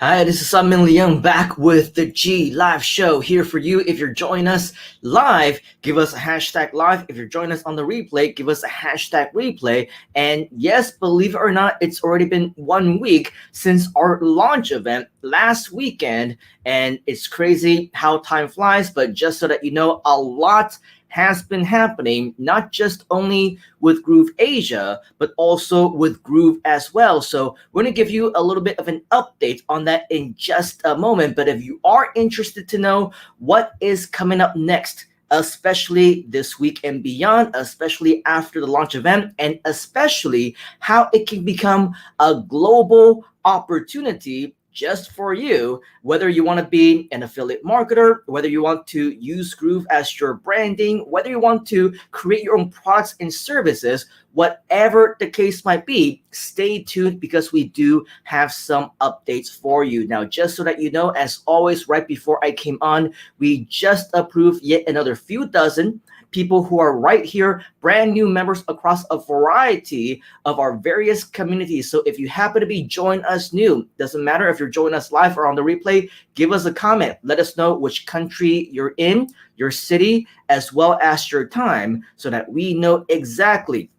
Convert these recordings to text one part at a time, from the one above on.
Hi, this is Leung back with the G Live Show here for you. If you're joining us live, give us a hashtag live. If you're joining us on the replay, give us a hashtag replay. And yes, believe it or not, it's already been 1 week since our launch event last weekend. And it's crazy how time flies, but just so that you know, a lot has been happening, not just only with GrooveAsia, but also with Groove as well. So we're going to give you a little bit of an update on that in just a moment. But if you are interested to know what is coming up next, especially this week and beyond, especially after the launch event, and especially how it can become a global opportunity just for you, whether you want to be an affiliate marketer, whether you want to use Groove as your branding, whether you want to create your own products and services, whatever the case might be, stay tuned because we do have some updates for you. Now, just so that you know, as always, right before I came on, we just approved yet another few dozen people who are right here, brand new members across a variety of our various communities. So if you happen to be joining us new, doesn't matter if you're joining us live or on the replay, give us a comment. Let us know which country you're in, your city, as well as your time, so that we know exactly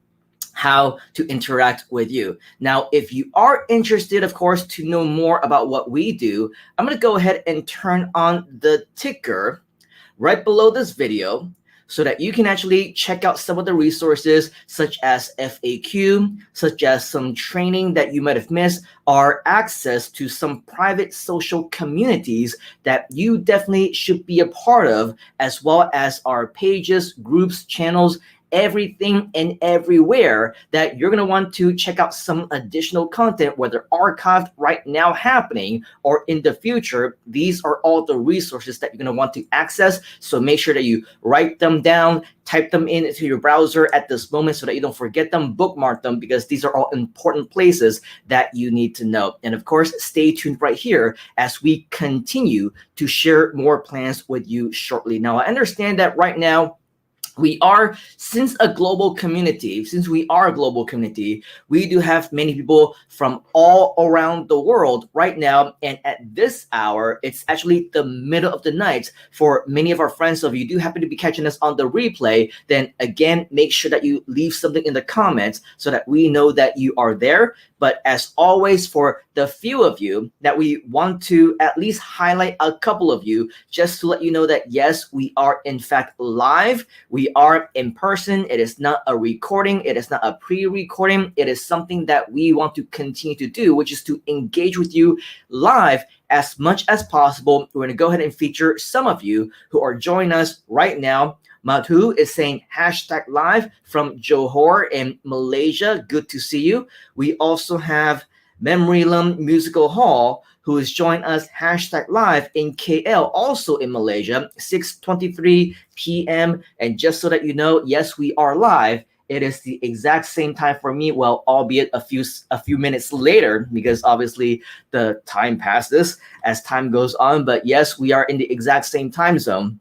how to interact with you. Now, if you are interested, of course, to know more about what we do, I'm going to go ahead and turn on the ticker right below this video so that you can actually check out some of the resources such as FAQ, such as some training that you might have missed, or access to some private social communities that you definitely should be a part of, as well as our pages, groups, channels, everything and everywhere that you're going to want to check out some additional content, whether archived right now happening or in the future. These are all the resources that you're going to want to access. So make sure that you write them down, type them into your browser at this moment so that you don't forget them, bookmark them, because these are all important places that you need to know. And of course, stay tuned right here as we continue to share more plans with you shortly. Now, I understand that right now, since we are a global community, we do have many people from all around the world right now. And at this hour, it's actually the middle of the night for many of our friends. So if you do happen to be catching us on the replay, then again, make sure that you leave something in the comments so that we know that you are there. But as always, for the few of you that we want to at least highlight a couple of you, just to let you know that yes, we are in fact live. We are in person. It is not a recording. It is not a pre-recording. It is something that we want to continue to do, which is to engage with you live as much as possible. We're going to go ahead and feature some of you who are joining us right now. Madhu is saying hashtag live from Johor in Malaysia. Good to see you. We also have Memory Lum Musical Hall, who is joining us hashtag live in KL, also in Malaysia, 6:23 p.m. And just so that you know, yes, we are live. It is the exact same time for me, well, albeit a few minutes later, because obviously the time passes as time goes on. But yes, we are in the exact same time zone.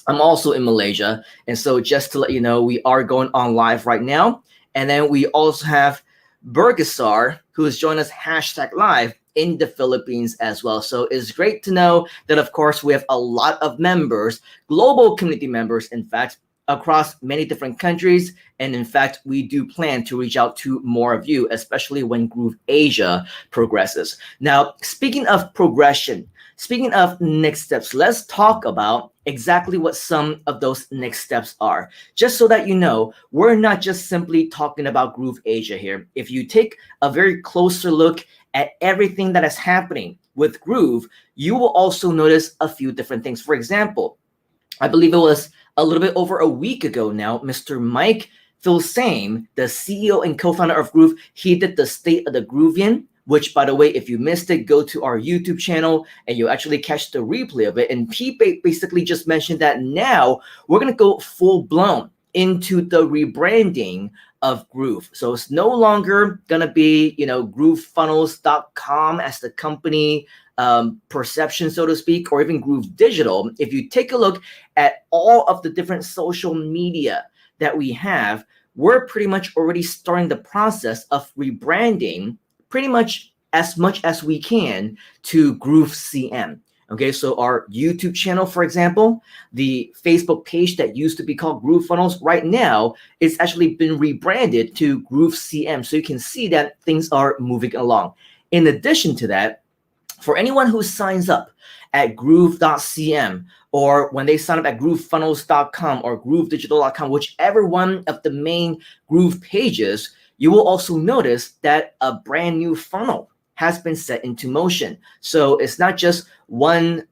I'm also in Malaysia. And so just to let you know, we are going on live right now. And then we also have Burgasar, who has joined us hashtag live in the Philippines as well. So it's great to know that, of course, we have a lot of members, global community members, in fact, across many different countries. And in fact, we do plan to reach out to more of you, especially when GrooveAsia progresses. Now, speaking of progression, speaking of next steps, let's talk about exactly what some of those next steps are. Just so that you know, we're not just simply talking about GrooveAsia here. If you take a very closer look at everything that is happening with Groove, you will also notice a few different things. For example, I believe it was a little bit over a week ago now, Mr. Mike Filsame, the CEO and co-founder of Groove, he did the State of the Groovian, which, by the way, if you missed it, go to our YouTube channel and you'll actually catch the replay of it. And he basically just mentioned that now we're going to go full blown into the rebranding of Groove. So it's no longer going to be, groovefunnels.com as the company perception, so to speak, or even Groove Digital. If you take a look at all of the different social media that we have, we're pretty much already starting the process of rebranding pretty much as much as we can to GrooveCM. Okay, so our YouTube channel, for example, the Facebook page that used to be called Groove Funnels, right now it's actually been rebranded to GrooveCM. So you can see that things are moving along. In addition to that, for anyone who signs up at groove.cm, or when they sign up at groovefunnels.com or groovedigital.com, whichever one of the main Groove pages, you will also notice that a brand new funnel has been set into motion. So it's not just one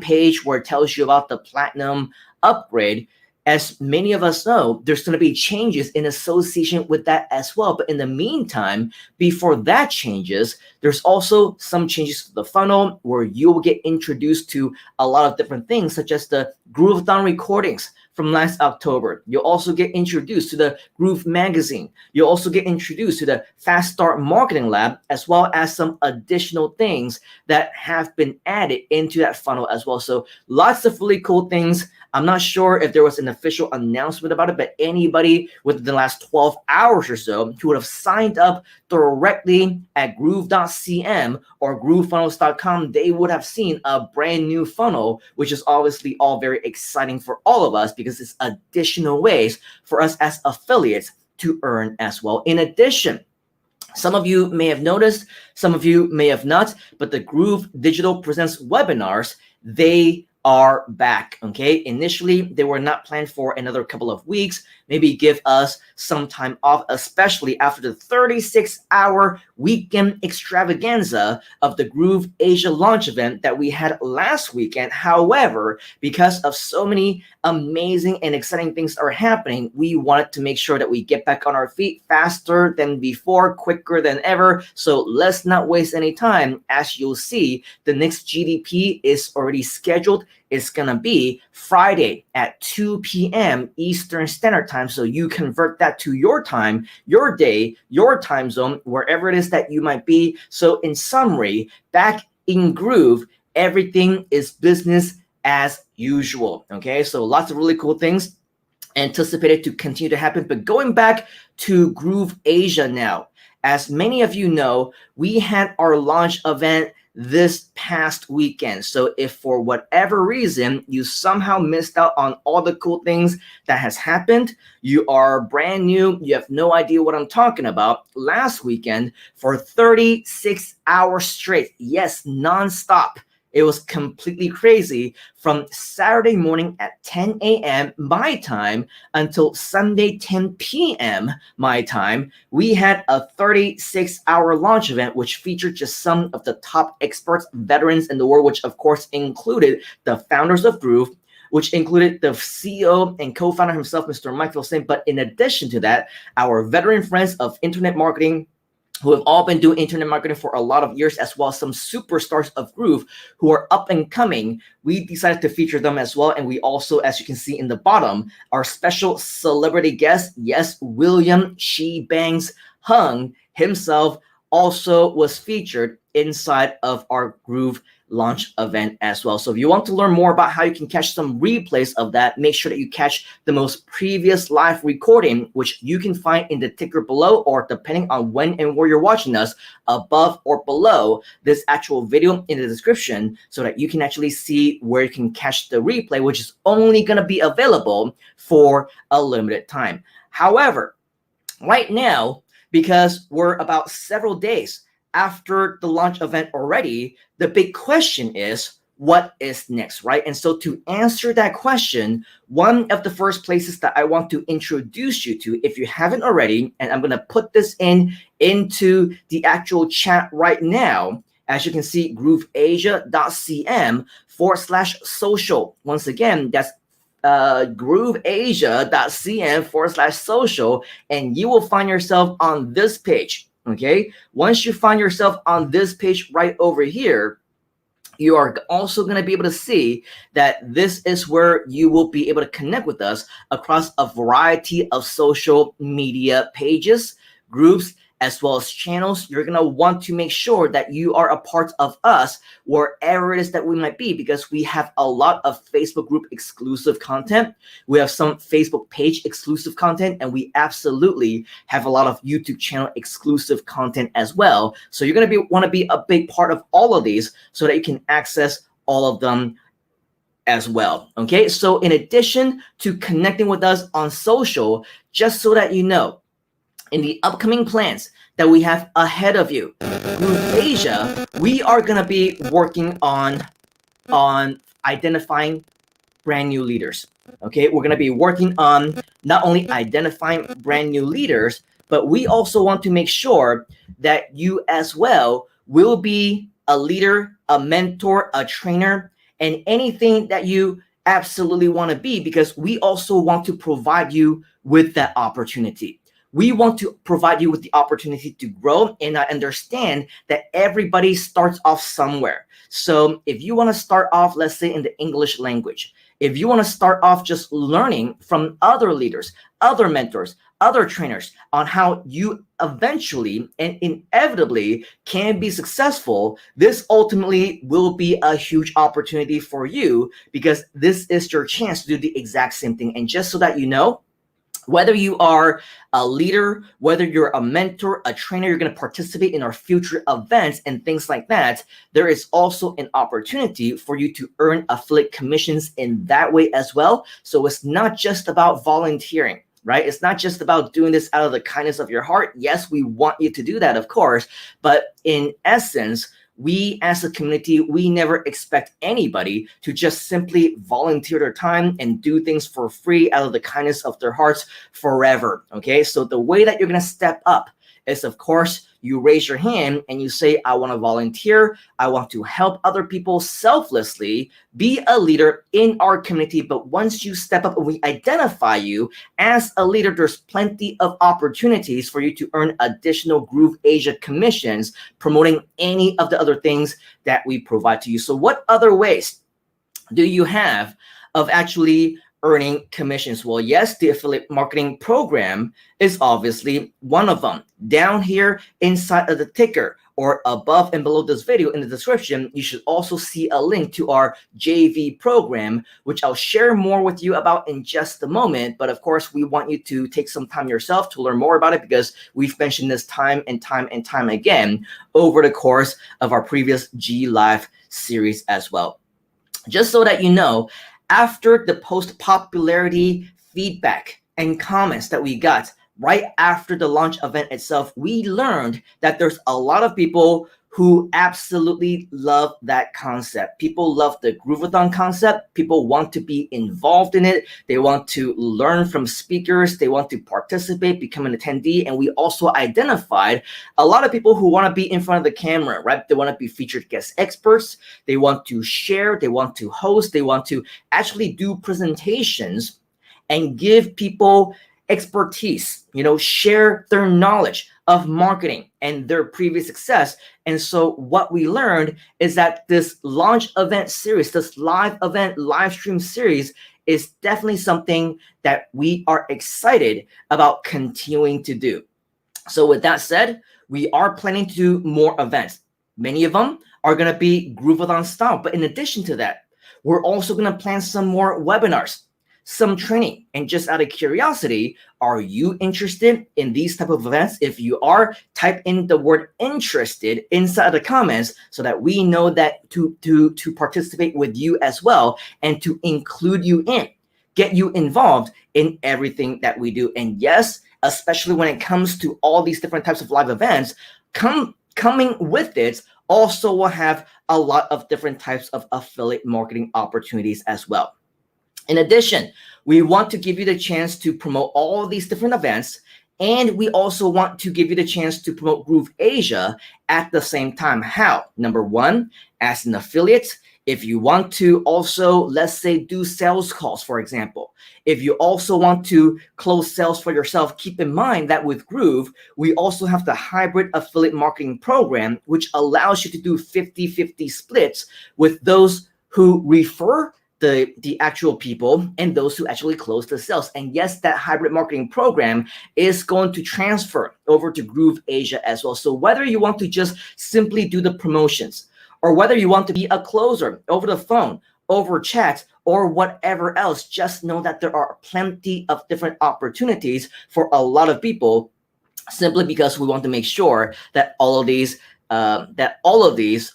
page where it tells you about the platinum upgrade. As many of us know, there's going to be changes in association with that as well. But in the meantime, before that changes, there's also some changes to the funnel where you'll get introduced to a lot of different things, such as the Grooveathon recordings from last October. You'll also get introduced to the Groove magazine. You'll also get introduced to the Fast Start Marketing Lab, as well as some additional things that have been added into that funnel as well. So lots of really cool things. I'm not sure if there was an official announcement about it, but anybody within the last 12 hours or so who would have signed up directly at groove.cm or groovefunnels.com, they would have seen a brand new funnel, which is obviously all very exciting for all of us because it's additional ways for us as affiliates to earn as well. In addition, some of you may have noticed, some of you may have not, but the Groove Digital Presents webinars, they are back. Okay, initially they were not planned for another couple of weeks, maybe give us some time off, especially after the 36-hour weekend extravaganza of the GrooveAsia launch event that we had last weekend. However, because of so many amazing and exciting things that are happening, we wanted to make sure that we get back on our feet faster than before, quicker than ever. So let's not waste any time. As you'll see, the next GDP is already scheduled. It's gonna be Friday at 2 p.m. Eastern Standard Time. So you convert that to your time, your day, your time zone, wherever it is that you might be. So in summary, back in Groove, everything is business as usual. Okay, so lots of really cool things anticipated to continue to happen. But going back to GrooveAsia now, as many of you know, we had our launch event this past weekend. So if for whatever reason you somehow missed out on all the cool things that has happened, you are brand new, you have no idea what I'm talking about, last weekend for 36 hours straight, yes, nonstop, it was completely crazy from Saturday morning at 10 a.m. my time until Sunday 10 p.m. my time. We had a 36-hour launch event which featured just some of the top experts, veterans in the world, which of course included the founders of Groove, which included the CEO and co-founder himself, Mr. Mike Vilsain. But in addition to that, our veteran friends of internet marketing, who have all been doing internet marketing for a lot of years, as well as some superstars of Groove who are up and coming, we decided to feature them as well. And we also, as you can see in the bottom, our special celebrity guest, yes, William She Bangs Hung himself also was featured inside of our Groove launch event as well. So if you want to learn more about how you can catch some replays of that, make sure that you catch the most previous live recording, which you can find in the ticker below, or depending on when and where you're watching us, above or below this actual video in the description, so that you can actually see where you can catch the replay, which is only going to be available for a limited time. However, right now, because we're about several days after the launch event already, the big question is, what is next, right? And so to answer that question, one of the first places that I want to introduce you to, if you haven't already, and I'm going to put this into the actual chat right now, as you can see, grooveasia.cm/social. Once again, that's grooveasia.cm/social, and you will find yourself on this page. Okay, once you find yourself on this page right over here, you are also going to be able to see that this is where you will be able to connect with us across a variety of social media pages, groups, as well as channels. You're going to want to make sure that you are a part of us wherever it is that we might be, because we have a lot of Facebook group exclusive content. We have some Facebook page exclusive content, and we absolutely have a lot of YouTube channel exclusive content as well. So you're going to want to be a big part of all of these so that you can access all of them as well. Okay, so in addition to connecting with us on social, just so that you know, in the upcoming plans that we have ahead of you, GrooveAsia, we are going to be working on identifying brand new leaders. Okay, we're going to be working on not only identifying brand new leaders, but we also want to make sure that you as well will be a leader, a mentor, a trainer, and anything that you absolutely want to be, because we also want to provide you with that opportunity. We want to provide you with the opportunity to grow, and I understand that everybody starts off somewhere. So if you want to start off, let's say in the English language, if you want to start off just learning from other leaders, other mentors, other trainers on how you eventually and inevitably can be successful, this ultimately will be a huge opportunity for you, because this is your chance to do the exact same thing. And just so that you know, whether you are a leader, whether you're a mentor, a trainer, you're going to participate in our future events and things like that, there is also an opportunity for you to earn affiliate commissions in that way as well. So it's not just about volunteering, right? It's not just about doing this out of the kindness of your heart. Yes, we want you to do that, of course, but in essence, we as a community, we never expect anybody to just simply volunteer their time and do things for free out of the kindness of their hearts forever. Okay, so the way that you're going to step up is, of course, you raise your hand and you say, I want to volunteer. I want to help other people selflessly, be a leader in our community. But once you step up and we identify you as a leader, there's plenty of opportunities for you to earn additional GrooveAsia commissions promoting any of the other things that we provide to you. So what other ways do you have of actually earning commissions? Well, yes, the affiliate marketing program is obviously one of them. Down here inside of the ticker or above and below this video in the description, you should also see a link to our JV program, which I'll share more with you about in just a moment. But of course, we want you to take some time yourself to learn more about it, because we've mentioned this time and time and time again over the course of our previous G Live series as well. Just so that you know, after the post popularity feedback and comments that we got right after the launch event itself, we learned that there's a lot of people who absolutely love that concept. People love the Groovathon concept. People want to be involved in it. They want to learn from speakers. They want to participate, become an attendee. And we also identified a lot of people who want to be in front of the camera, right? They want to be featured guest experts. They want to share. They want to host. They want to actually do presentations and give people expertise, share their knowledge of marketing and their previous success. And so what we learned is that this launch event series, this live event live stream series, is definitely something that we are excited about continuing to do. So with that said, we are planning to do more events. Many of them are going to be Groovathon style. But in addition to that, we're also going to plan some more webinars, some training. And just out of curiosity, are you interested in these type of events? If you are, type in the word interested inside the comments so that we know that to participate with you as well, and to include you in, get you involved in everything that we do. And yes, especially when it comes to all these different types of live events, coming with it also will have a lot of different types of affiliate marketing opportunities as well. In addition, we want to give you the chance to promote all of these different events, and we also want to give you the chance to promote GrooveAsia at the same time. How? Number one, as an affiliate, if you want to also, let's say, do sales calls, for example. If you also want to close sales for yourself, keep in mind that with Groove, we also have the hybrid affiliate marketing program, which allows you to do 50-50 splits with those who refer the actual people and those who actually close the sales. And yes, that hybrid marketing program is going to transfer over to GrooveAsia as well. So whether you want to just simply do the promotions, or whether you want to be a closer over the phone, over chat, or whatever else, just know that there are plenty of different opportunities for a lot of people, simply because we want to make sure that all of these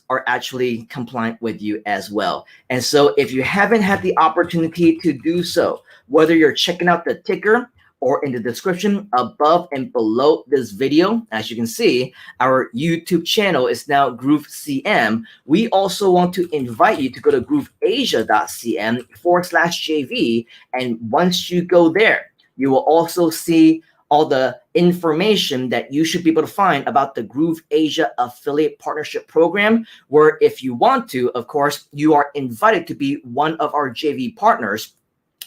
are actually compliant with you as well. And so if you haven't had the opportunity to do so, whether you're checking out the ticker or in the description above and below this video, as you can see, our YouTube channel is now GrooveCM. We also want to invite you to go to grooveasia.cm/JV. And once you go there, you will also see all the information that you should be able to find about the GrooveAsia Affiliate Partnership Program, where if you want to, of course, you are invited to be one of our JV partners,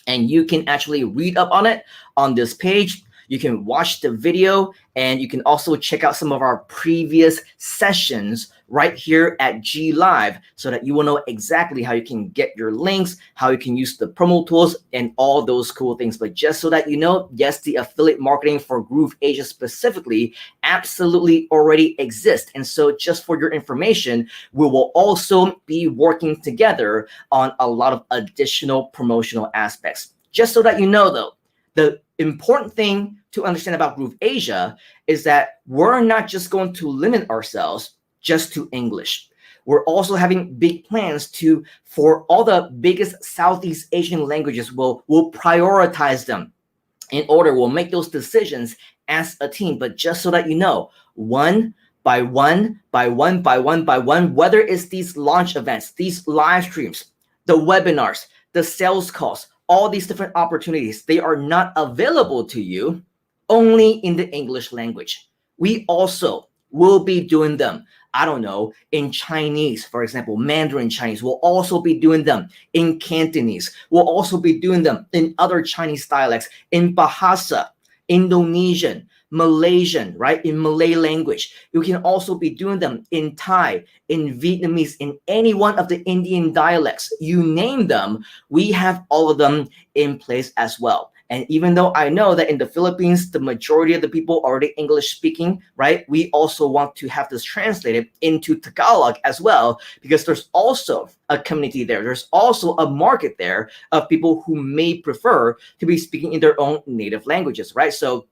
and you can actually read up on it on this page. You can watch the video, and you can also check out some of our previous sessions right here at G Live, so that you will know exactly how you can get your links, how you can use the promo tools, and all those cool things. But just so that you know, yes, the affiliate marketing for GrooveAsia specifically absolutely already exists. And so just for your information, we will also be working together on a lot of additional promotional aspects. Just so that you know, though, the important thing to understand about GrooveAsia is that we're not just going to limit ourselves just to English. We're also having big plans for all the biggest Southeast Asian languages. We'll prioritize them in order. We'll make those decisions as a team. But just so that you know, one by one, whether it's these launch events, these live streams, the webinars, the sales calls, all these different opportunities, they are not available to you only in the English language. We also will be doing them, I don't know, in Chinese, for example, Mandarin Chinese. We'll also be doing them in Cantonese. We'll also be doing them in other Chinese dialects, in Bahasa, Indonesian, Malaysian, right? In Malay language. You can also be doing them in Thai, in Vietnamese, in any one of the Indian dialects. You name them, we have all of them in place as well. And even though I know that in the Philippines, the majority of the people are already English speaking, right? We also want to have this translated into Tagalog as well, because there's also a community there. There's also a market there of people who may prefer to be speaking in their own native languages, right? So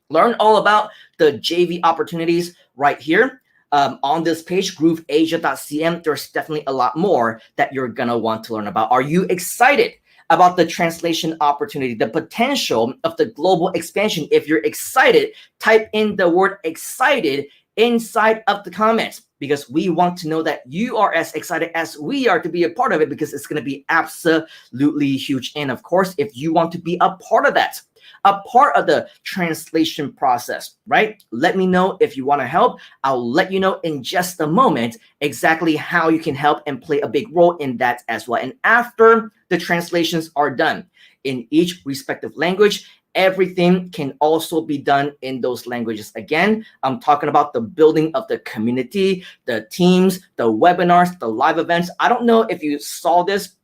learn all about the JV opportunities right here on this page, grooveasia.cm. There's definitely a lot more that you're going to want to learn about. Are you excited about the translation opportunity, the potential of the global expansion? If you're excited, type in the word excited inside of the comments, because we want to know that you are as excited as we are to be a part of it, because it's going to be absolutely huge. And of course, if you want to be a part of that, a part of the translation process, right? Let me know if you want to help. I'll let you know in just a moment exactly how you can help and play a big role in that as well. And after the translations are done in each respective language, everything can also be done in those languages. Again, I'm talking about the building of the community, the teams, the webinars, the live events. I don't know if you saw this,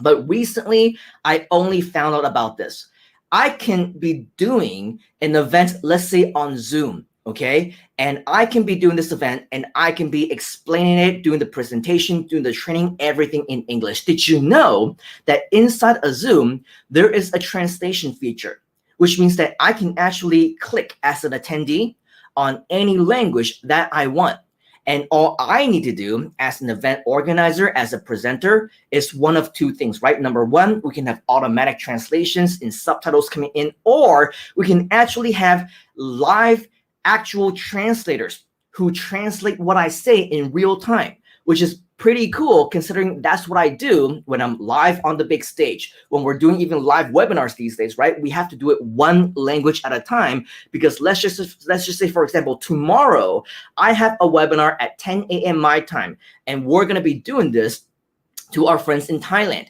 but recently I only found out about this. I can be doing an event, let's say on Zoom, okay? And I can be doing this event and I can be explaining it, doing the presentation, doing the training, everything in English. Did you know that inside a Zoom, there is a translation feature, which means that I can actually click as an attendee on any language that I want. And all I need to do as an event organizer, as a presenter, is one of two things, right? Number one, we can have automatic translations and subtitles coming in, or we can actually have live actual translators who translate what I say in real time, which is pretty cool considering that's what I do when I'm live on the big stage. When we're doing even live webinars these days, right? We have to do it one language at a time, because let's just say, for example, tomorrow I have a webinar at 10 a.m. my time, and we're going to be doing this to our friends in Thailand.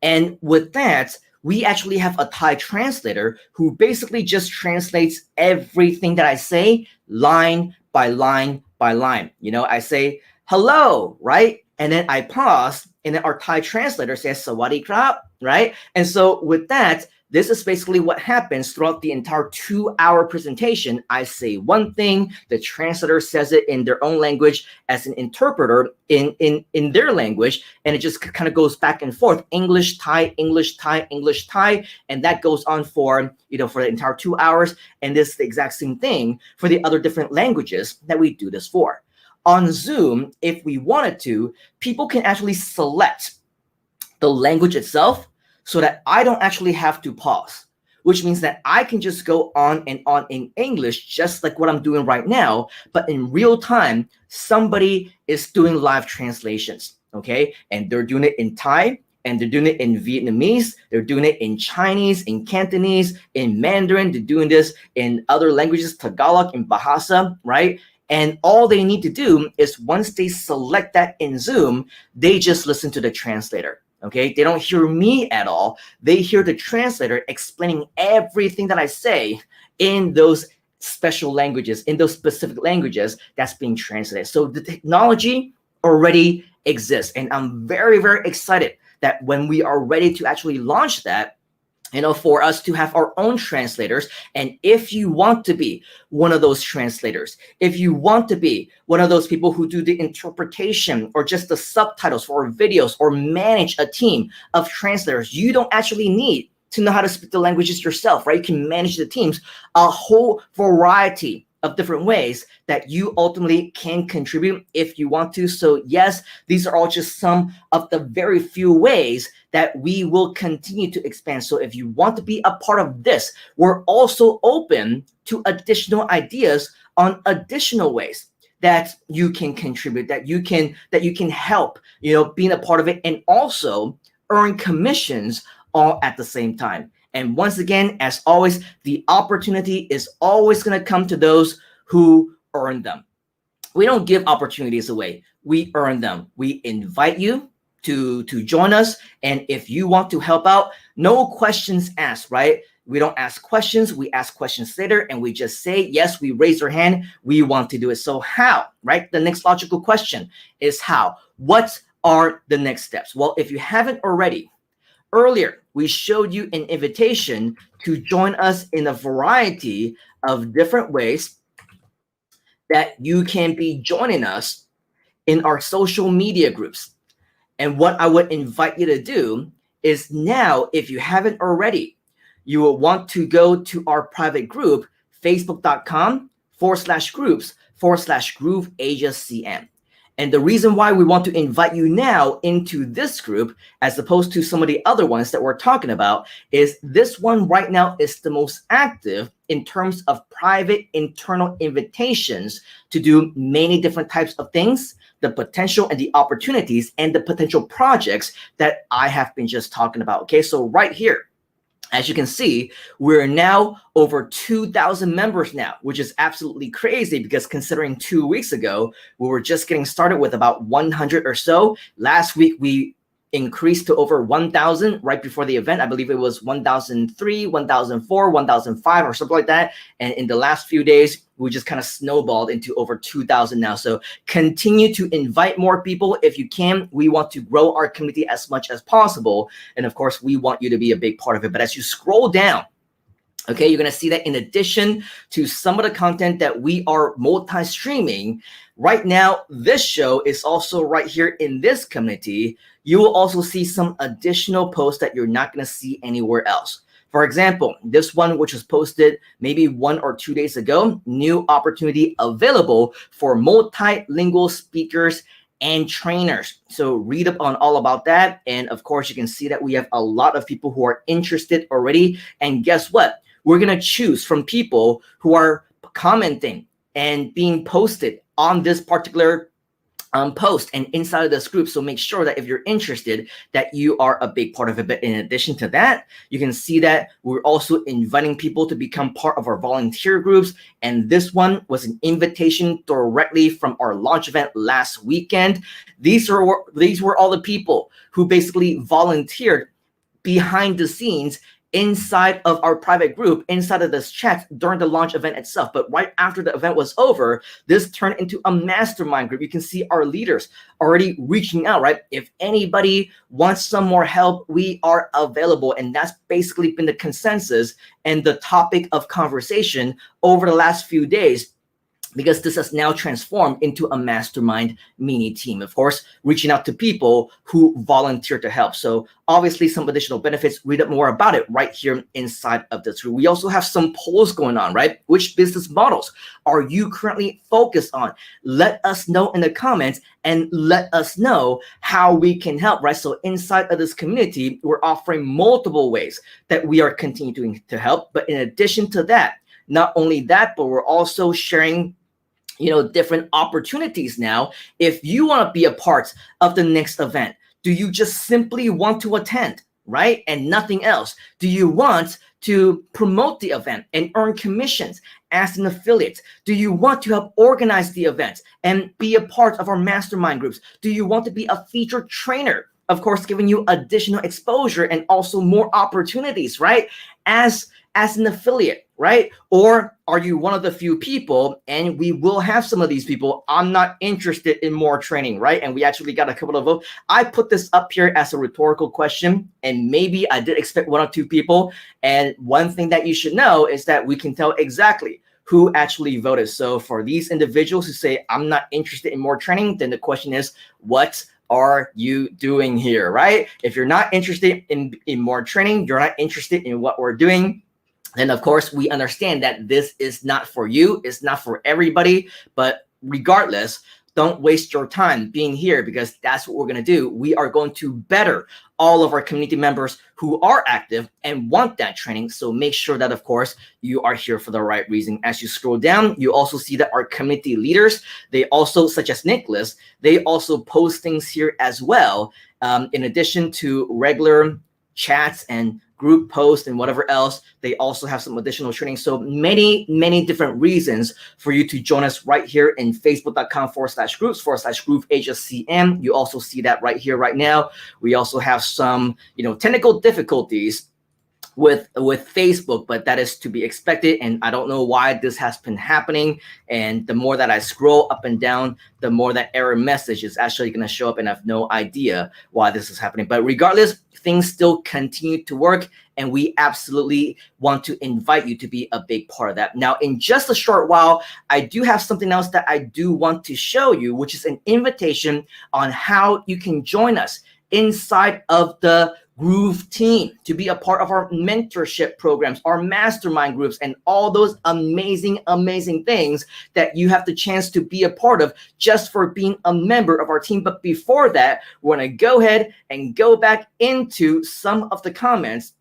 And with that, we actually have a Thai translator who basically just translates everything that I say line by line by line. You know, I say hello, right? And then I pause and then our Thai translator says sawadee krap, right? And so with that, this is basically what happens throughout the entire 2-hour presentation. I say one thing, the translator says it in their own language as an interpreter in their language, and it just kind of goes back and forth, English, Thai, English, Thai, English, Thai, and that goes on for, for the entire 2 hours. And this is the exact same thing for the other different languages that we do this for. On Zoom, if we wanted to, people can actually select the language itself, so that I don't actually have to pause, which means that I can just go on and on in English, just like what I'm doing right now, but in real time, somebody is doing live translations, okay? And they're doing it in Thai, and they're doing it in Vietnamese, they're doing it in Chinese, in Cantonese, in Mandarin, they're doing this in other languages, Tagalog, in Bahasa, right? And all they need to do is once they select that in Zoom, they just listen to the translator. Okay, they don't hear me at all. They hear the translator explaining everything that I say in those special languages, in those specific languages that's being translated. So the technology already exists. And I'm very, very excited that when we are ready to actually launch that, for us to have our own translators. And if you want to be one of those translators, if you want to be one of those people who do the interpretation or just the subtitles for videos or manage a team of translators, you don't actually need to know how to speak the languages yourself, right? You can manage the teams, a whole variety of different ways that you ultimately can contribute if you want to. So yes, these are all just some of the very few ways that we will continue to expand. So if you want to be a part of this, we're also open to additional ideas on additional ways that you can contribute, that you can help, being a part of it, and also earn commissions all at the same time. And once again, as always, the opportunity is always going to come to those who earn them. We don't give opportunities away. We earn them. We invite you to join us. And if you want to help out, no questions asked, right? We don't ask questions. We ask questions later, and we just say, yes, we raise our hand. We want to do it. So how, right? The next logical question is how. What are the next steps? Well, if you haven't already, earlier, we showed you an invitation to join us in a variety of different ways that you can be joining us in our social media groups. And what I would invite you to do is now, if you haven't already, you will want to go to our private group, facebook.com/groups/GrooveAsiaCM. And the reason why we want to invite you now into this group, as opposed to some of the other ones that we're talking about, is this one right now is the most active in terms of private internal invitations to do many different types of things, the potential and the opportunities and the potential projects that I have been just talking about. Okay, so right here, as you can see, we're now over 2,000 members now, which is absolutely crazy because considering 2 weeks ago, we were just getting started with about 100 or so. Last week, we increased to over 1,000 right before the event. I believe it was 1,003, 1,004, 1,005 or something like that. And in the last few days, we just kind of snowballed into over 2,000 now. So continue to invite more people if you can. We want to grow our community as much as possible. And of course, we want you to be a big part of it. But as you scroll down, okay, you're going to see that in addition to some of the content that we are multi-streaming, right now, this show is also right here in this community. You will also see some additional posts that you're not going to see anywhere else. For example, this one, which was posted maybe 1 or 2 days ago, new opportunity available for multilingual speakers and trainers. So read up on all about that. And of course, you can see that we have a lot of people who are interested already. And guess what? We're going to choose from people who are commenting and being posted on this particular post and inside of this group. So make sure that if you're interested, that you are a big part of it. But in addition to that, you can see that we're also inviting people to become part of our volunteer groups. And this one was an invitation directly from our launch event last weekend. These were all the people who basically volunteered behind the scenes inside of our private group, inside of this chat during the launch event itself. But right after the event was over, this turned into a mastermind group. You can see our leaders already reaching out, right? If anybody wants some more help, we are available. And that's basically been the consensus and the topic of conversation over the last few days, because this has now transformed into a mastermind mini team. Of course, reaching out to people who volunteer to help. So obviously some additional benefits, read up more about it right here inside of this group. We also have some polls going on, right? Which business models are you currently focused on? Let us know in the comments and let us know how we can help, right? So inside of this community, we're offering multiple ways that we are continuing to help. But in addition to that, not only that, but we're also sharing different opportunities now. If you want to be a part of the next event, do you just simply want to attend, right? And nothing else? Do you want to promote the event and earn commissions as an affiliate? Do you want to help organize the event and be a part of our mastermind groups? Do you want to be a featured trainer? Of course, giving you additional exposure and also more opportunities, right? As an affiliate, right? Or are you one of the few people, and we will have some of these people, I'm not interested in more training, right? And we actually got a couple of votes. I put this up here as a rhetorical question, and maybe I did expect 1 or 2 people. And one thing that you should know is that we can tell exactly who actually voted. So for these individuals who say, I'm not interested in more training, then the question is, what are you doing here, right? If you're not interested in more training, you're not interested in what we're doing, then of course we understand that this is not for you. It's not for everybody. But regardless, don't waste your time being here, because that's what we're going to do. We are going to better all of our community members who are active and want that training. So make sure that, of course, you are here for the right reason. As you scroll down, you also see that our community leaders, they also, such as Nicholas, they also post things here as well. In addition to regular chats and group posts and whatever else, they also have some additional training. So many different reasons for you to join us right here in facebook.com/groups/GrooveAsia. You also see that right here, right now. We also have some, technical difficulties with Facebook, but that is to be expected. And I don't know why this has been happening. And the more that I scroll up and down, the more that error message is actually going to show up, and I have no idea why this is happening. But regardless, things still continue to work, and we absolutely want to invite you to be a big part of that. Now, in just a short while, I do have something else that I do want to show you, which is an invitation on how you can join us inside of the Groove team to be a part of our mentorship programs, our mastermind groups, and all those amazing things that you have the chance to be a part of just for being a member of our team. But before that, we're going to go ahead and go back into some of the comments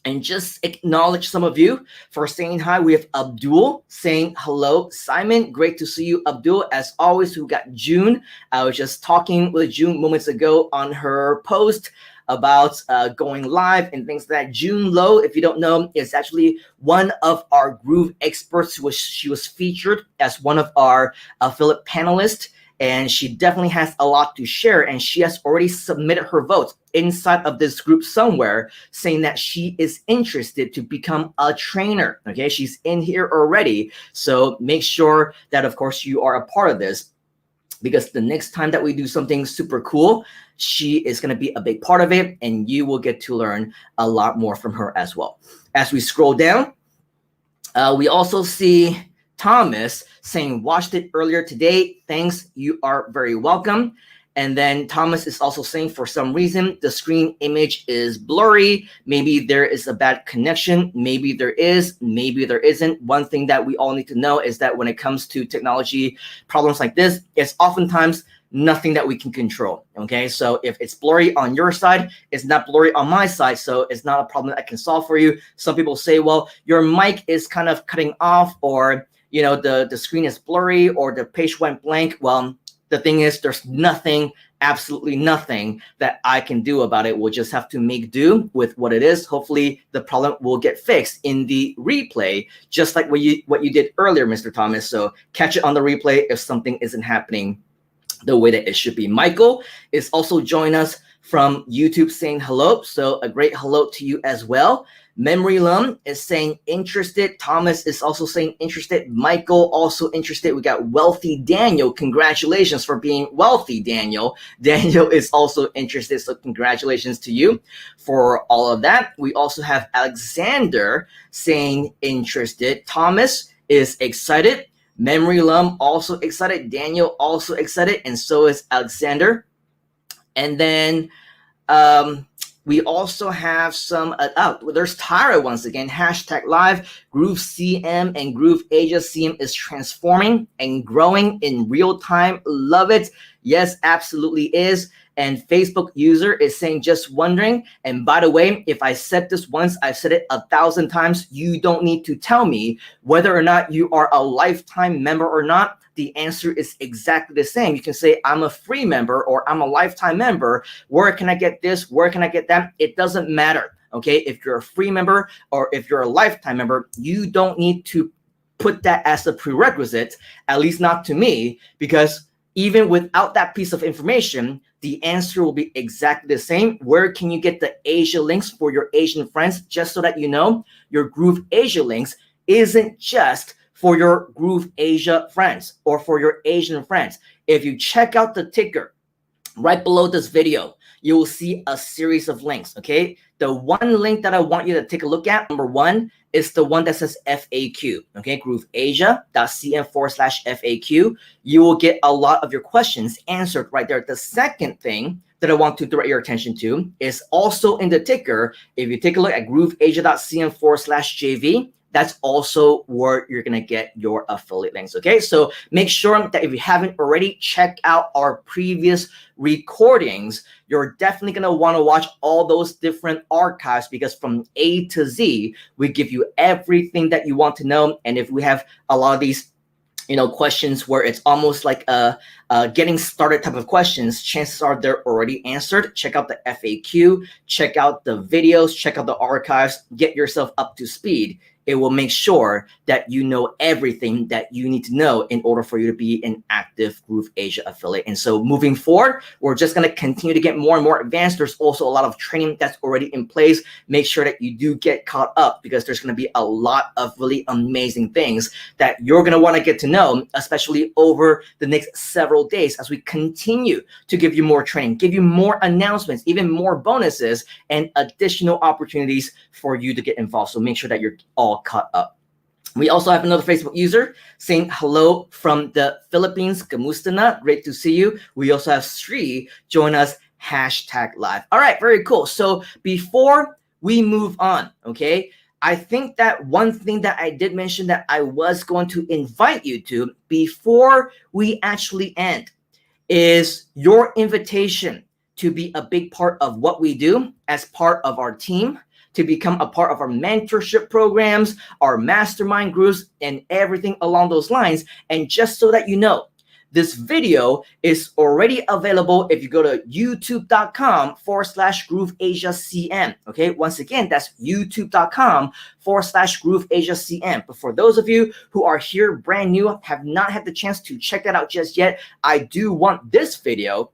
and just acknowledge some of you for saying hi. We have Abdul saying hello. Simon, great to see you, Abdul. As always, we got June. I was just talking with June moments ago on her post about going live and things like that. June Lowe, if you don't know, is actually one of our Groove experts. She was featured as one of our affiliate panelists, and she definitely has a lot to share. And she has already submitted her vote inside of this group somewhere, saying that she is interested to become a trainer. Okay, she's in here already. So make sure that, of course, you are a part of this, because the next time that we do something super cool, she is going to be a big part of it, and you will get to learn a lot more from her as well. As we scroll down, we also see Thomas saying, watched it earlier today. Thanks. You are very welcome. And then Thomas is also saying, for some reason, the screen image is blurry. Maybe there is a bad connection. Maybe there is, maybe there isn't. One thing that we all need to know is that when it comes to technology problems like this, it's oftentimes nothing that we can control. Okay, so if it's blurry on your side, it's not blurry on my side, so it's not a problem that I can solve for you. Some people say, well, your mic is kind of cutting off, or the screen is blurry, or the page went blank. Well, the thing is, there's nothing, absolutely nothing that I can do about it. We'll just have to make do with what it is. Hopefully the problem will get fixed in the replay, just like what you did earlier, Mr. Thomas. So catch it on the replay if something isn't happening the way that it should be. Michael is also joining us from YouTube saying hello. So a great hello to you as well. Memory Leung is saying interested. Thomas is also saying interested. Michael also interested. We got Wealthy Daniel. Congratulations for being wealthy, Daniel. Daniel is also interested. So congratulations to you for all of that. We also have Alexander saying interested. Thomas is excited. Memory Leung also excited. Daniel also excited. And so is Alexander. And then we also have some, there's Tara once again, hashtag live. GrooveCM and GrooveAsia CM is transforming and growing in real time. Love it. Yes, absolutely is. And Facebook user is saying, just wondering. And by the way, if I said this once, I've said it 1,000 times. You don't need to tell me whether or not you are a lifetime member or not. The answer is exactly the same. You can say, I'm a free member or I'm a lifetime member. Where can I get this? Where can I get that? It doesn't matter. Okay. If you're a free member or if you're a lifetime member, you don't need to put that as a prerequisite, at least not to me, because even without that piece of information, the answer will be exactly the same. Where can you get the Asia links for your Asian friends? Just so that you know, your GrooveAsia links isn't just for your GrooveAsia friends or for your Asian friends. If you check out the ticker right below this video, you will see a series of links, okay? The one link that I want you to take a look at, number one, is the one that says FAQ, okay? GrooveAsia.cm/FAQ. You will get a lot of your questions answered right there. The second thing that I want to direct your attention to is also in the ticker. If you take a look at GrooveAsia.cm/JV, that's also where you're going to get your affiliate links. Okay, so make sure that if you haven't already, check out our previous recordings. You're definitely going to want to watch all those different archives, because from A to Z, we give you everything that you want to know. And if we have a lot of these questions where it's almost like a getting started type of questions, chances are they're already answered. Check out the FAQ, check out the videos, check out the archives, get yourself up to speed. It will make sure that you know everything that you need to know in order for you to be an active GrooveAsia affiliate. And so moving forward, we're just going to continue to get more and more advanced. There's also a lot of training that's already in place. Make sure that you do get caught up, because there's going to be a lot of really amazing things that you're going to want to get to know, especially over the next several days as we continue to give you more training, give you more announcements, even more bonuses and additional opportunities for you to get involved. So make sure that you're all caught up. We also have another Facebook user saying hello from the Philippines. Kamustana, great to see you. We also have Sri join us, hashtag live. All right, very cool. So before we move on, okay, I think that one thing that I did mention that I was going to invite you to before we actually end is your invitation to be a big part of what we do as part of our team, to become a part of our mentorship programs, our mastermind groups, and everything along those lines. And just so that you know, this video is already available if you go to youtube.com/GrooveAsiaCM. Okay, once again, that's youtube.com/GrooveAsiaCM. But for those of you who are here brand new, have not had the chance to check that out just yet, I do want this video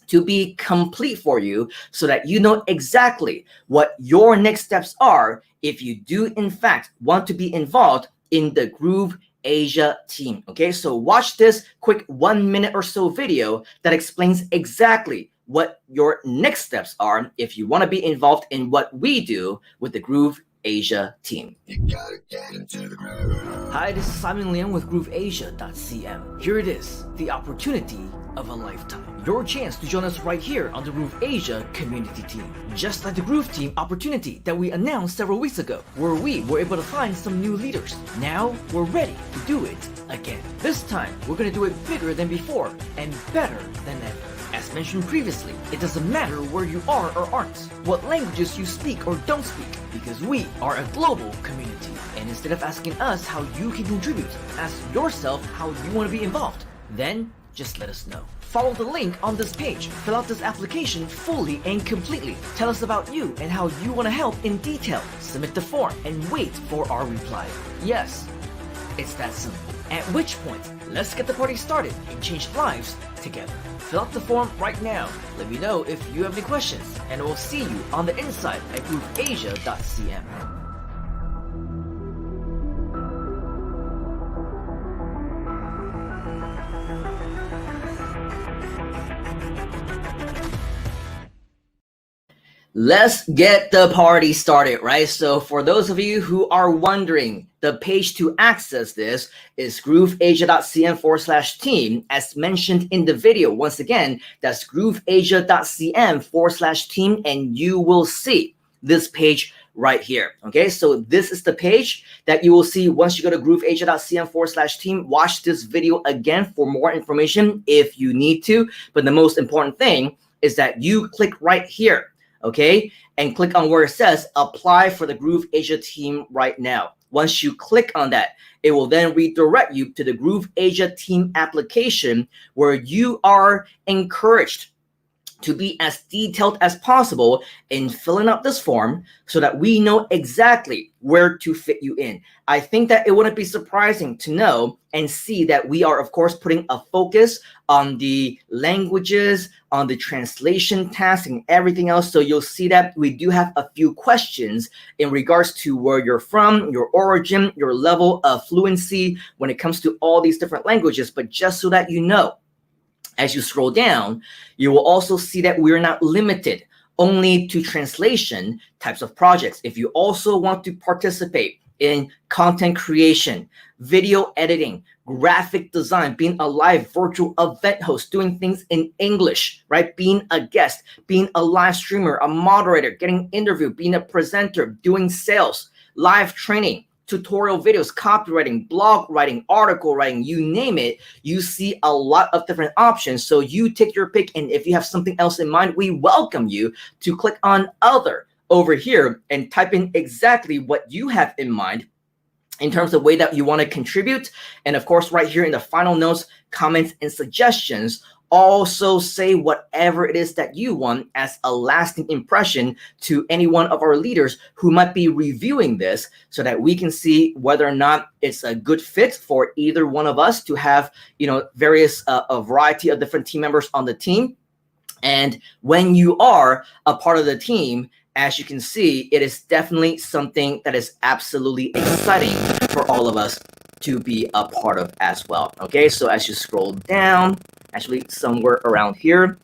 to be complete for you so that you know exactly what your next steps are if you do in fact want to be involved in the GrooveAsia team. Okay, so watch this quick 1 minute or so video that explains exactly what your next steps are if you want to be involved in what we do with the GrooveAsia team. Hi, this is Simon Leung with GrooveAsia.cm. Here it is, the opportunity of a lifetime. Your chance to join us right here on the GrooveAsia community team. Just like the Groove Team opportunity that we announced several weeks ago, where we were able to find some new leaders. Now we're ready to do it again. This time, we're going to do it bigger than before and better than ever. As mentioned previously, it doesn't matter where you are or aren't, what languages you speak or don't speak, because we are a global community. And instead of asking us how you can contribute, ask yourself how you want to be involved. Then, just let us know. Follow the link on this page. Fill out this application fully and completely. Tell us about you and how you want to help in detail. Submit the form and wait for our reply. Yes, it's that simple. At which point, let's get the party started and change lives together. Fill out the form right now. Let me know if you have any questions, and we'll see you on the inside at GrooveAsia.cm. Let's get the party started, right? So for those of you who are wondering, the page to access this is grooveasia.cm/team, as mentioned in the video. Once again, that's grooveasia.cm/team, and you will see this page right here. Okay, so this is the page that you will see once you go to grooveasia.cm/team. Watch this video again for more information if you need to. But the most important thing is that you click right here. Okay, and click on where it says apply for the GrooveAsia team right now. Once you click on that, it will then redirect you to the GrooveAsia team application, where you are encouraged to be as detailed as possible in filling out this form so that we know exactly where to fit you in. I think that it wouldn't be surprising to know and see that we are, of course, putting a focus on the languages, on the translation tasks, and everything else. So you'll see that we do have a few questions in regards to where you're from, your origin, your level of fluency when it comes to all these different languages. But just so that you know, as you scroll down, you will also see that we're not limited only to translation types of projects. If you also want to participate in content creation, video editing, graphic design, being a live virtual event host, doing things in English, right? Being a guest, being a live streamer, a moderator, getting interviewed, being a presenter, doing sales, live training, tutorial videos, copywriting, blog writing, article writing, you name it, you see a lot of different options. So you take your pick, and if you have something else in mind, we welcome you to click on other over here and type in exactly what you have in mind in terms of way that you want to contribute. And of course, right here in the final notes, comments, and suggestions, also say whatever it is that you want as a lasting impression to any one of our leaders who might be reviewing this, so that we can see whether or not it's a good fit for either one of us to have, various a variety of different team members on the team. And when you are a part of the team, as you can see, it is definitely something that is absolutely exciting for all of us to be a part of as well. Okay, so as you scroll down, actually somewhere around here,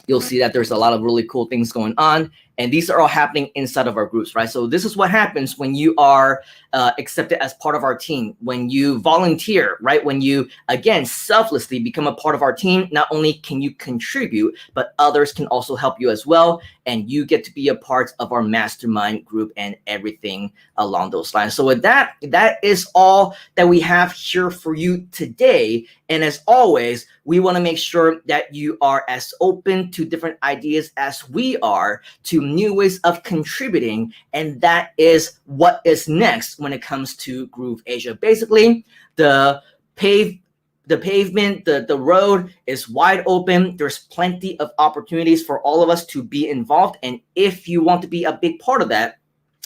you'll see that there's a lot of really cool things going on. And these are all happening inside of our groups, right? So this is what happens when you are accepted as part of our team, when you volunteer, right? When you, again, selflessly become a part of our team, not only can you contribute, but others can also help you as well. And you get to be a part of our mastermind group and everything along those lines. So with that, that is all that we have here for you today. And as always, we want to make sure that you are as open to different ideas as we are to new ways of contributing. And that is what is next when it comes to GrooveAsia. Basically, the pavement, the road is wide open. There's plenty of opportunities for all of us to be involved. And if you want to be a big part of that,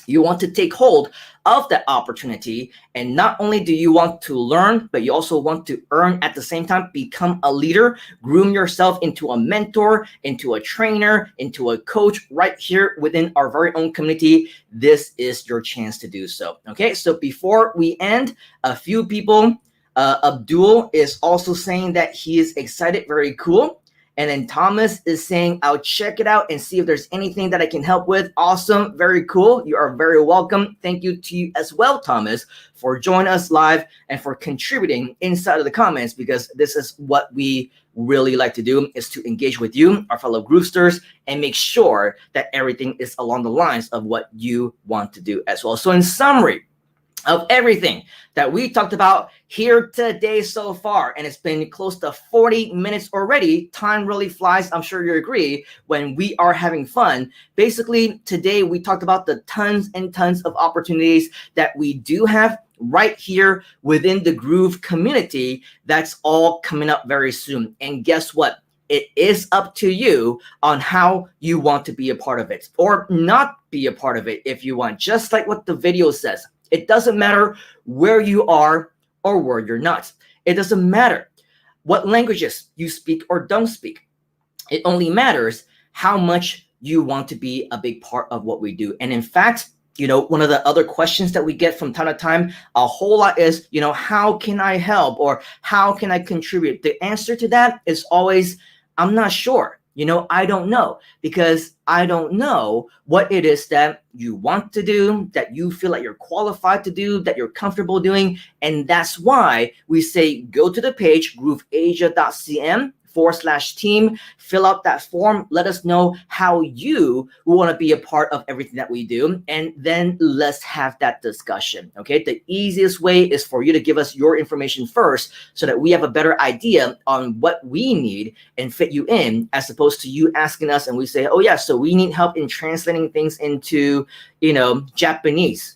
you want to take hold of that opportunity. And not only do you want to learn, but you also want to earn at the same time, become a leader, groom yourself into a mentor, into a trainer, into a coach right here within our very own community. This is your chance to do so. Okay, so before we end, a few people, Abdul is also saying that he is excited, very cool. And then Thomas is saying, I'll check it out and see if there's anything that I can help with. Awesome. Very cool. You are very welcome. Thank you to you as well, Thomas, for joining us live and for contributing inside of the comments, because this is what we really like to do, is to engage with you, our fellow Groovesters, and make sure that everything is along the lines of what you want to do as well. So in summary of everything that we talked about here today so far, and it's been close to 40 minutes already. Time really flies. I'm sure you agree when we are having fun. Basically, today we talked about the tons and tons of opportunities that we do have right here within the Groove community. That's all coming up very soon. And guess what? It is up to you on how you want to be a part of it or not be a part of it if you want, just like what the video says. It doesn't matter where you are, or where you're not. It doesn't matter what languages you speak or don't speak. It only matters how much you want to be a big part of what we do. And in fact, one of the other questions that we get from time to time a whole lot is, how can I help, or how can I contribute? The answer to that is always, I'm not sure. I don't know, because I don't know what it is that you want to do, that you feel like you're qualified to do, that you're comfortable doing. And that's why we say go to the page grooveasia.cm/team, fill out that form, let us know how you want to be a part of everything that we do, and then let's have that discussion. Okay, the easiest way is for you to give us your information first, so that we have a better idea on what we need and fit you in, as opposed to you asking us and we say, oh yeah, so we need help in translating things into Japanese.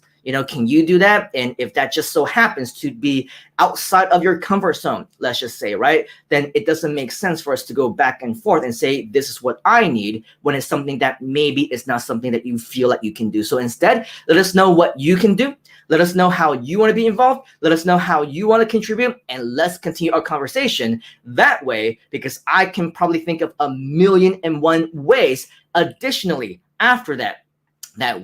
Can you do that? And if that just so happens to be outside of your comfort zone, let's just say, right, then it doesn't make sense for us to go back and forth and say, this is what I need, when it's something that maybe is not something that you feel like you can do. So instead, let us know what you can do. Let us know how you want to be involved. Let us know how you want to contribute, and let's continue our conversation that way, because I can probably think of 1,000,001 ways additionally after that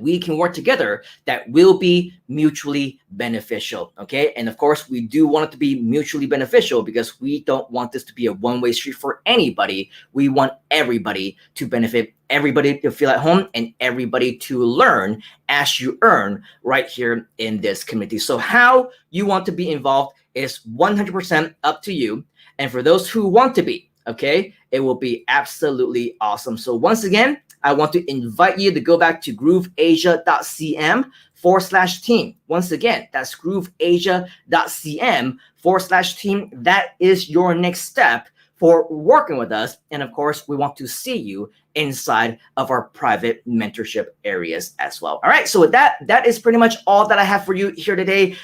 we can work together that will be mutually beneficial. Okay. And of course, we do want it to be mutually beneficial, because we don't want this to be a one-way street for anybody. We want everybody to benefit, everybody to feel at home, and everybody to learn as you earn right here in this community. So how you want to be involved is 100% up to you. And for those who want to be, okay, it will be absolutely awesome. So once again, I want to invite you to go back to grooveasia.cm/team. Once again, that's grooveasia.cm/team. That is your next step for working with us. And of course, we want to see you inside of our private mentorship areas as well. All right. So with that is pretty much all that I have for you here today.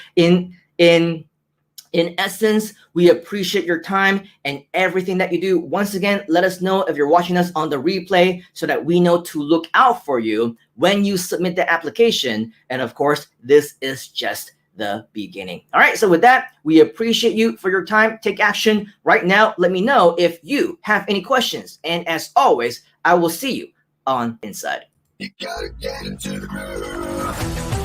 In essence, we appreciate your time and everything that you do. Once again, let us know if you're watching us on the replay, so that we know to look out for you when you submit the application. And of course, this is just the beginning. All right. So with that, we appreciate you for your time. Take action right now. Let me know if you have any questions. And as always, I will see you on Inside. You gotta get into the groove.